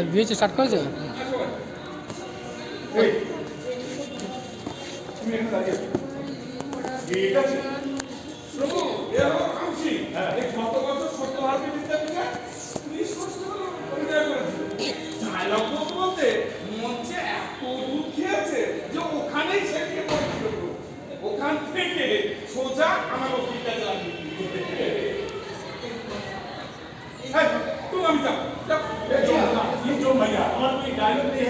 দিয়েছে স্টার্ট করেছে ওখান থেকে সোজা আমার অফিসটা লাগিয়ে তুমি আমি যাও আমার ওই ডায়লগ দিয়ে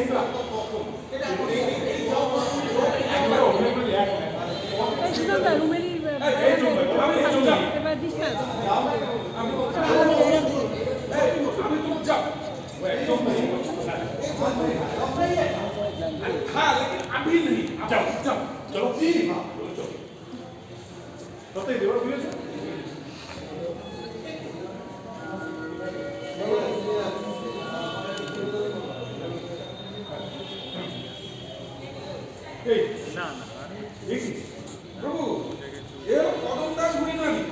हाँ लेकिन अभी नहीं जाओ जाओ चलो जी हाँ चलो बताइए देवर भैया না না দেখি প্রভু এর কদম দাস হইনানি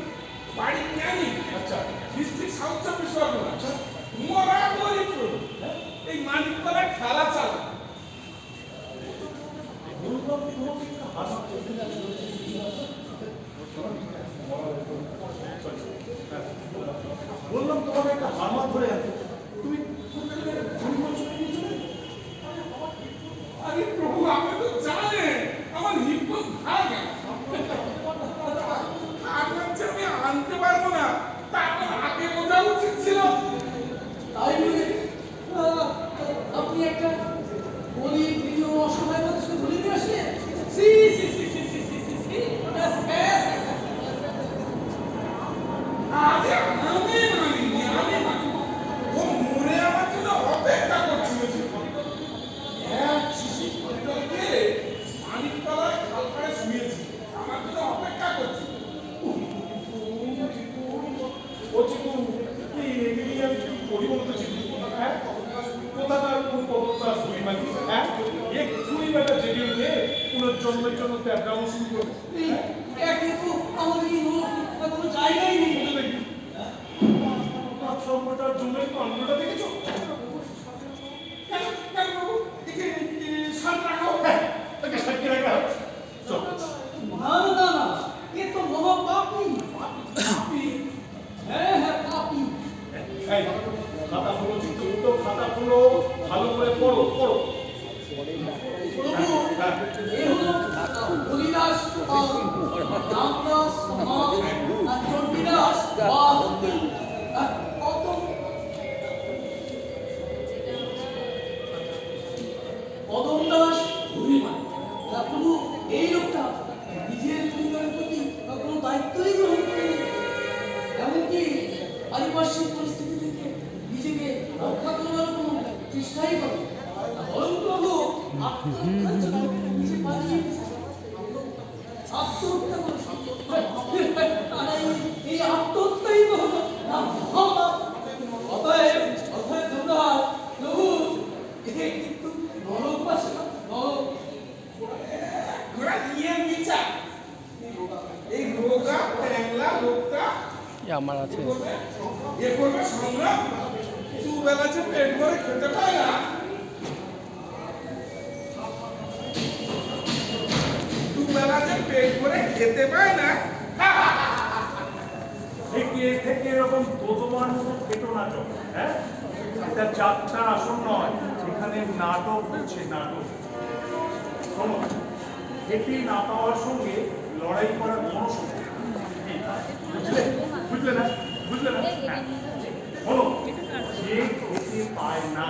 বাড়ি জ্ঞানী আচ্ছা ডিস্ট্রিক্ট সাউথ চব্বিশ পরগনা আচ্ছা মরা গরিব প্রভু এই মানিকতলায় খেলা চালা বললাম তোমাকে একটা হারমাত ধরে আছে তুমি আরে প্রভু আপনি তো জানেন আমার হিপক ভাঙে আপনার যে আমি আনতে পারবো না তারপর আগে বোঝা উচিত ছিল তাই বলে আপনি একটা গরিব নিরীহ অসহায় মানুষকে ধরে নিয়ে আসলেন সি সি সি সি সি সি সি সি আরে আমি মানি ও মরে আমার জন্য অপেক্ষা করছিল এক শিশি পরিবারকে মানিকতলায় খালপাড়ে শুয়েছি আমার জন্য অপেক্ষা করছিল ও চিকু এই এগুলি আমি কি করি বলতে চিকু হ্যাঁ কোথাকার কোন কতটা শুনি মানি হ্যাঁ এক্ষুনি বেটা জেগে উঠে পুনর্জন্মের জন্য ত্যাগ শুরু করবে একে তো আমাদের এই লোক কোনো জায়গাই নেই সর্বটার জন্যই কাণ্ডটা দেখেছো কেন বাবু দেখে শান্ত রাখো হ্যাঁ তাকে সাক্ষী রাখা না না না এ তো মহা পাপি পাপি হ্যাঁ হ্যাঁ পাপি এই খাতা খুলো চিত্ত খাতা খুলো ভালো করে পড়ো পড়ো প্রভু এ হলো হরিদাস রামদাস আর চণ্ডীদাস কদম দাস হরিমান প্রভু এই লোকটা নিজের পরিবারের প্রতি কোনো দায়িত্বই গ্রহণ করেনি এমনকি পারিপার্শ্বিক পরিস্থিতি থেকে নিজেকে রক্ষা করার কোনো চেষ্টাই করে বরং প্রভু আত্মহত্যার জন্য নিজে পালিয়ে আত্মহত্যা করে এই আত্মহত্যাই তো হলো অতএব ধন্যবাদ প্রভু কিন্তু নরক পাশে নরক ঘোড়া নিয়ে মিছা এই রোগা ট্যাংলা লোকটা আমার আছে এ করবে সংগ্রাম দুবেলা যে পেট ভরে খেতে পায় না দুবেলা যে পেট ভরে খেতে পায় না থেকে এরকম দোদমার মতো খেটো নাটক হ্যাঁ এটা যাত্রার আসন নয় এখানে নাটক হচ্ছে নাটক শোনো এটি না পাওয়ার সঙ্গে লড়াই করার মনোসংখ্যা বুঝলে না শোনো যে খেতে পায় না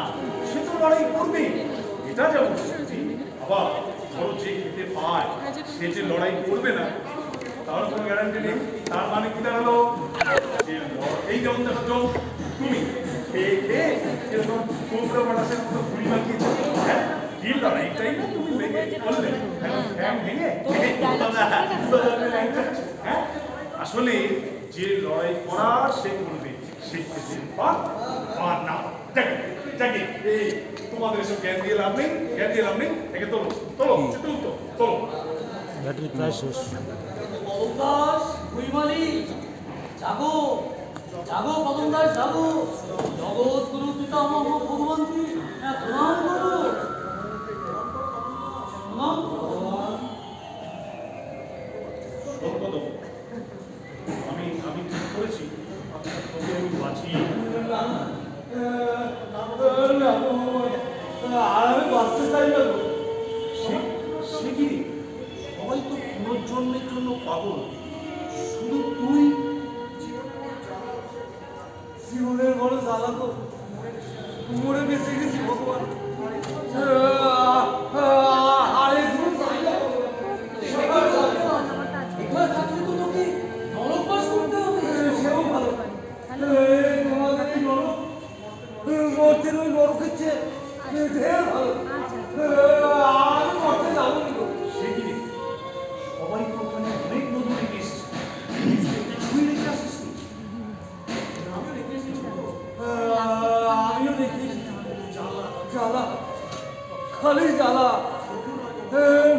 সে তো লড়াই করবে এটা যেমন আবার ধরো যে খেতে পায় সে যে লড়াই করবে না তার কোনো গ্যারান্টি নেই তার মানে কি দাঁড়ালো এই যেমন দেখো তুমি খেয়ে খেয়ে এরকম কোবরা বাটাসের মতো ঘুরি মাখিয়েছো হ্যাঁ কি লড়াইটাই না তুমি লেগে করলে হ্যাঁ ভেঙে হ্যাঁ আসলে যে লড়াই করার সে করবে সে খেতে পার না দেখে এই তোমাদের এসব জ্ঞান দিয়ে লাভ নেই একে তোলো তোলো ব্যাটারি প্রায় শেষ পদমদাস ভুইমালি জাগো জাগো পদমদাস জাগো জগৎ গুরু পিতামহ ভগবানকে প্রণাম করো। প্রণাম করো। সর্বদম আমি ঠিক করেছি তোকে আমি বাঁচিয়ে আর আমি বাঁচতে চাই না গো। সে কি রে? সবাই তো পুনর্জন্মের জন্য পাগল, শুধু তুই জীবনের বড় জ্বালা তো, মরে বেঁচে গেছি ভগবান। আরে জীবন চাই না। এখানে থাকলে তো তোকে নরকবাস করতে হবে। সেও ভালো। তোমাদের এই নরক মর্তের ওই নরকের চেয়ে ঢের ভালো। আমি মরতে যাবো নি গো। সে কি রে? সবাই তো ওখানে অনেক মধু রেখে এসছে, কিছুই রেখে আসিস নি। আমিও দেখি জ্বালা, খালি জ্বালা।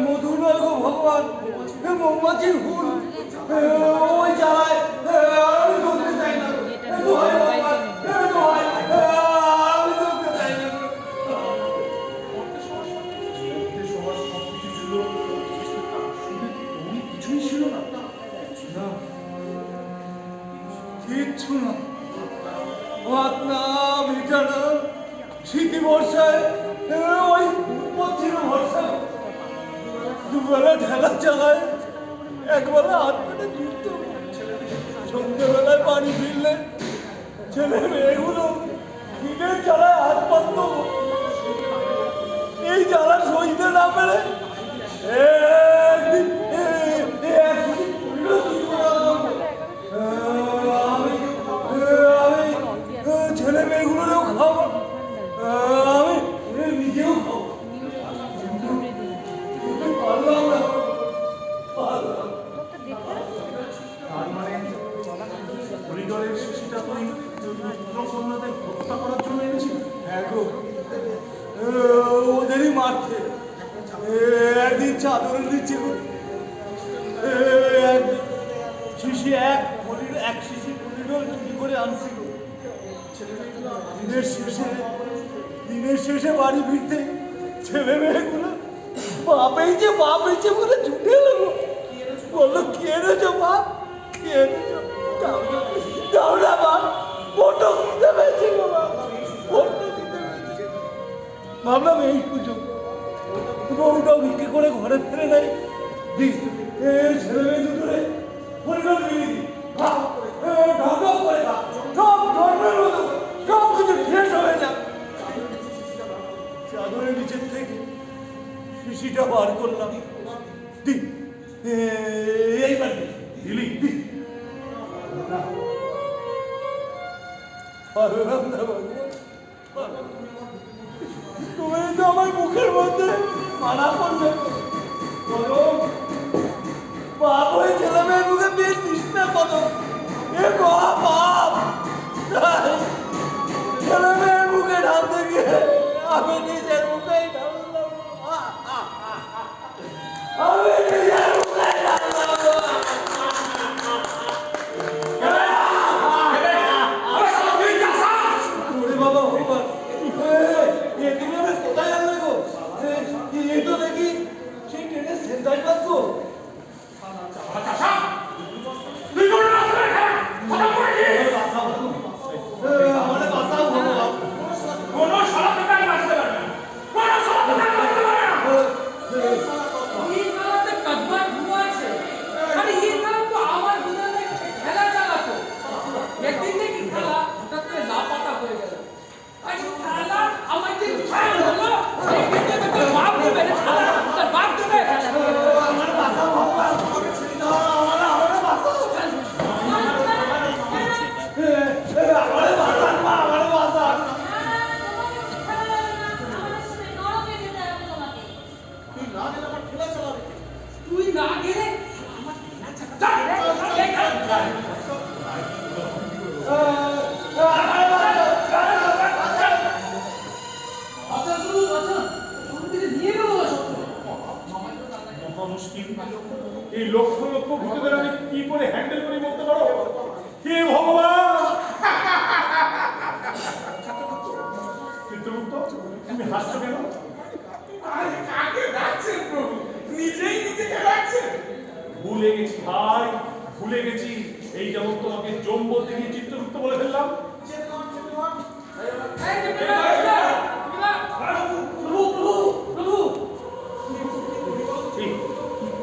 মধু নয় গো ভগবান, মৌমাছির হুল। ওই জ্বালায় আমি চলতে চাই না। দোহাই ভগবান, দোহাই, আমি চলতে চাই না। সবার সবকিছু ছিল, শুধু তুমি কিছুই ছিল না। না, কিচ্ছু না। ভাত না, মিঠা না, শীতি বর্ষায় ওই পথির ভরসা। দুবেলা ঠেলা চালায়, একবেলা হাত পেটে জুড়ত। সন্ধ্যেবেলায় বাড়ি ফিরলে ছেলে মেয়েগুলো খিদে চালায় হাত পাতত। এই জ্বালা সইতে না পেরে একদিন ছেলে মেয়েগুলোরও খাবো, আমি নিজেও খাবো। পারলাম না, পারলাম। তার মানে হরিদলের শিশুটা তুই পুত্রকন্যাদের হত্যা করার জন্য এনেছিলি? হ্যাঁ গো, ওদেরই মারছে। একদিন চাদরের নিচে এক শিশি হরিডল চুরি করে আনছিল। দিনের শেষে বাড়ি ফিরতে ছেলে মেয়েগুলো বাপ হয়েছে বলে ছুটে এলো। বললো কি এনেছো বাপ, কি এনেছো? দাও না বাপ, ফটো দিতে পেরেছি গো বাপ, ফটো দিতে পেরেছি। ভাবলাম এই সুযোগ, বউটাও বিক্রি করে ঘরে ফিরে নেই। ছেলে মেয়ে দুটোরে পরিবার মিলিয়ে দিই, ঢক করে খা, সব ধর্মের মতো সব কিছু শেষ হয়ে যাক। চাদরের নিচের থেকে শিশিটা বার করলাম, দি এইবার দিলি? পারলাম না ভগবান, তুমি তো আমার মুখের মধ্যে মানা করবে। বাপ হয়ে ছেলে মেয়ের মুখে বেশ দিস না কত, এ মহা পাপ। ছেলে মেয়ের মুখে ঢালতে গিয়ে আমি নিজের মুখেই ঢাললাম, আমি নিজের মুখে ঢাললাম। বাবা ভগবান, তুমি আমি কোথায় আনলে গো? এ তো দেখি সেই ট্রেনের সেন্টার পাস গো। তুমি হাসছো কেন? আরে কাকে ডাকছেন প্রভু? নিজেই নিজেকে ডাকছেন? ভুলে গেছি ভাই, ভুলে গেছি। এই যেমন তোমাকে জম বলতে গিয়ে চিত্রগুপ্ত বলে ফেললাম। এই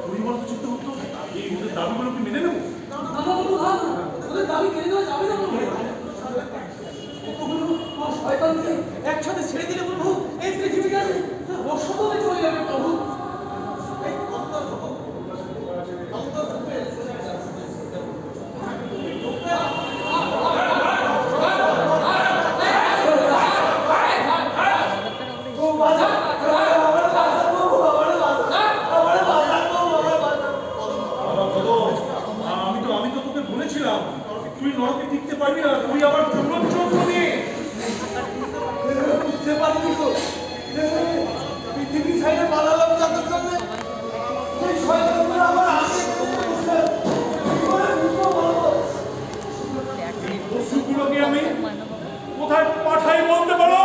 পরিবর্তন চিত্রগুপ্ত, এই ওদের দাবিগুলো কি মেনে নেবো? একসাথে ছেড়ে দিলে প্রভু এই পৃথিবীটা অসতলে চলে যাবে প্রভু। আমি তো তোকে বলেছিলাম তুই নরকে টিকতে পারবি না, তুই আবার পুনর্জন্ম নিয়ে। বুঝতে পারিনি তো পৃথিবী ছাইড়ে পালালাম তাদের জন্য সেই শয়তানগুলো আমার হাতে এই পশুগুলোকে আমি কোথায় পাঠাই বলতে পারো?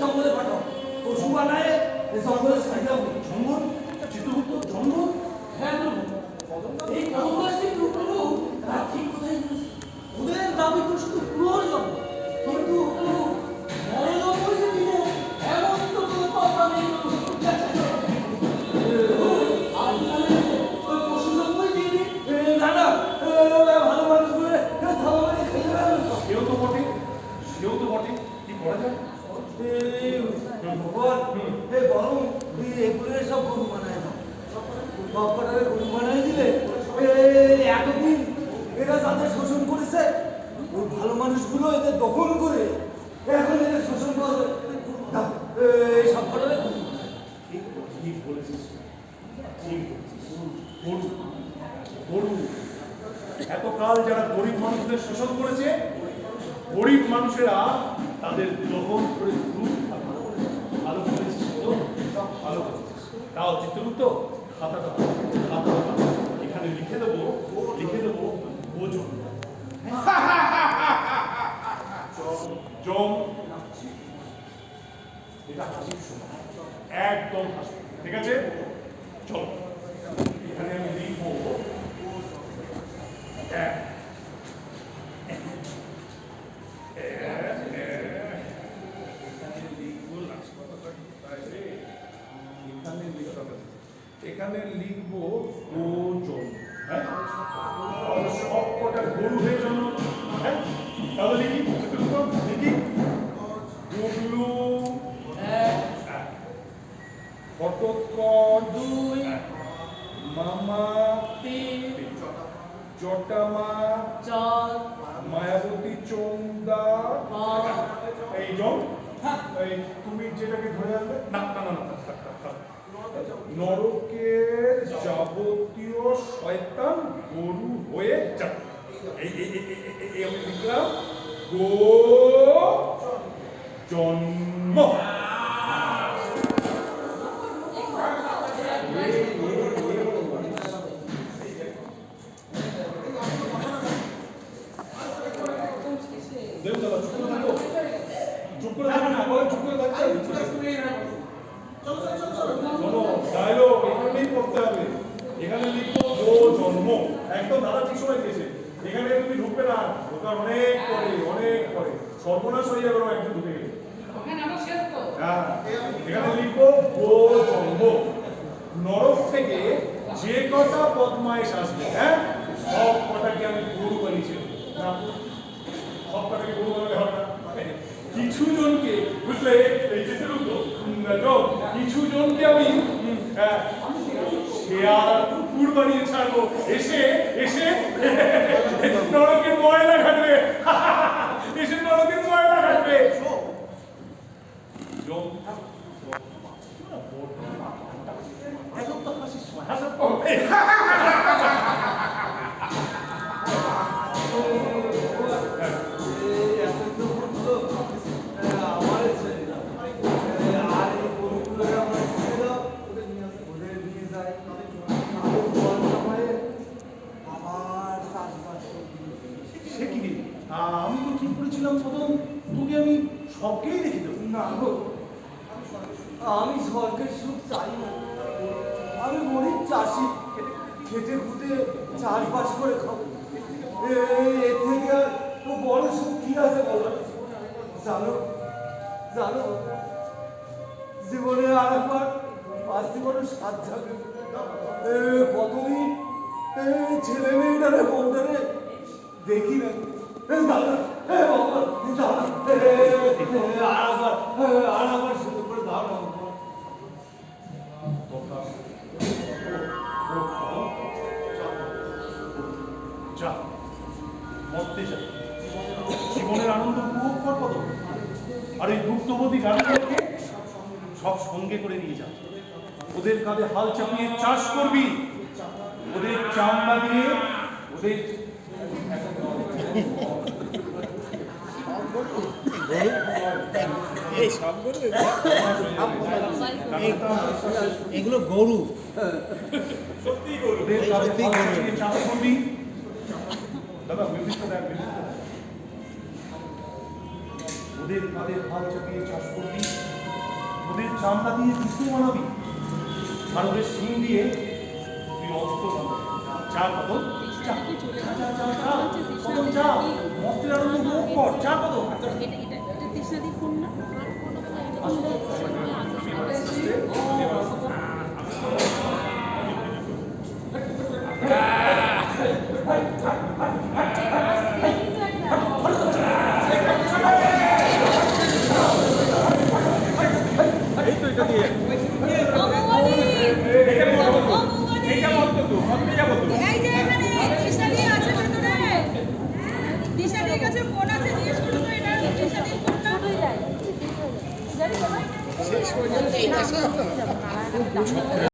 জঙ্গলে পাঠাও, পশু বানায় জঙ্গলে ছাড়ি দাও। জঙ্গল? চিত্রগুপ্ত জঙ্গল? হ্যাঁ প্রভু, এই কদমগাছটি প্রভু তারা ঠিক কথাই বলেছে। ওদের দাবি তো শুধু পুনর্জন্ম, কিন্তু প্রভু মরণজন্মই যে দিব এমন তো কোনো কথা নেই প্রভু। আপনাদের ওই পশু জন্মই দিয়ে দিন। না না, ভালো মানুষগুলো থামামারি খেতে পারবেন তো। সেও তো বটে, সেও তো বটে, কি করা যায়? ভগবান বরং এগুলো সব গরু বানায় দাও। বাপ্পাটাকে গরু বানায় দিলে এতদিন এরা যাদের শোষণ করেছে ওই ভালো মানুষগুলো এদের দখল করে এখন এদের শোষণ করবে। এই সব কটাকে গরু বানায়। ঠিক বলেছিস, ঠিক বলেছিস। গরু, গরু। এতকাল যারা গরিব মানুষদের শোষণ করেছে, গরিব মানুষেরা তাদের দখল করে খুব ভালো করেছিস তো, ভালো করেছিস। তাও চিত্রগুপ্ত খাতাটা এখানে লিখে দেবো ওজন। জম, এটা হাসির সময়, একদম হাসি। ঠিক আছে, চল এখানে আমি লিখবো এখানে লিখবো ওজন। হ্যাঁ, সব কটা গরু হয়ে জন্ম। হ্যাঁ, তাহলে লিখি লিখি গুগলু ঘটোৎকচ 2, মামা 3, জটামা 4, মায়াবতী চৌন্দা 5। এই জন, এই তুমি যেটাকে ধরে আনবে না না না না, নরকের যাবতীয় শয়তান গরু হয়ে যাবে। এই আমি লিখলাম গো জন্ম। এখানে লিখবো ও জন্ম। একদম দাদা ঠিক সময় দিয়েছে। এখানে তুমি ঢুকবে না, ঢোকার অনেক পরে সর্বনাশ হয়ে যাবে একজন ঢুকে গেলে। হ্যাঁ, এখানে লিখবো ও জন্ম। নরক থেকে যে কটা বদমাইশ আসবে, হ্যাঁ, সব কটাকে আমি গরু বানিয়েছি। না, সব কটাকে গরু বানালে হবে না। কিছু জনকে বুঝলে, এই যে কিছু জনকে আমি শেয়াল কুকুর বানিয়ে ছাড়বো, এসে এসে নরকের ময়লা ঘাটবে, এসে নরকের ময়লা ঘাটবে। এখন তো হাসির সময়, হাসার আমি তো ঠিক করেছিলাম প্রথম তোকে আমি সবকেই রেখে দেবো। না গো, আমি স্বর্গের সুখ চাই না। আমি গরিব চাষি, খেটে খুঁটে চাষবাস করে খাবো। এর থেকে আর বড় সুখ কি আছে বলো? জানো জানো, জীবনে আর একবার আসতে কোনো সাত যাবে। কতদিন ছেলে মেয়েটারে বন্ধুরে দেখি না। দাদা বাবা দাদা, আর একবার শুধু করে দাও না। যা মরতে যা, জীবনের আনন্দ উপভোগ কর কত। আর এই দুগ্ধবতী গাড়িগুলোকে সব সঙ্গে করে নিয়ে যা। ওদের কাঁধে হাল চাপিয়ে চাষ করবি, ওদের চামড়া দিয়ে ওদের এগুলো গরু। ওদের কাঁধে হাল চাপিয়ে চাষ করবি। দাদা মিউজিকটা দেখ, মিউজিকটা দেখ। ওদের কাঁধে হাল চাপিয়ে চাষ করবি, ওদের চামড়া দিয়ে জুতো বানাবি, আর ওদের শিং দিয়ে তুই অস্ত্র বানাবি। চা কত, চা কত, চা মস্তের আনন্দ উপভোগ কর। চা কত তৃষ্ণাদি ফোন না এই যে এখানে তৃষ্ণাদি আছে ভেতরে, তৃষ্ণাদির কাছে ফোন আছে, জিজ্ঞেস করো তো এটা তৃষ্ণাদির ফোনটা। জানি তো ভাই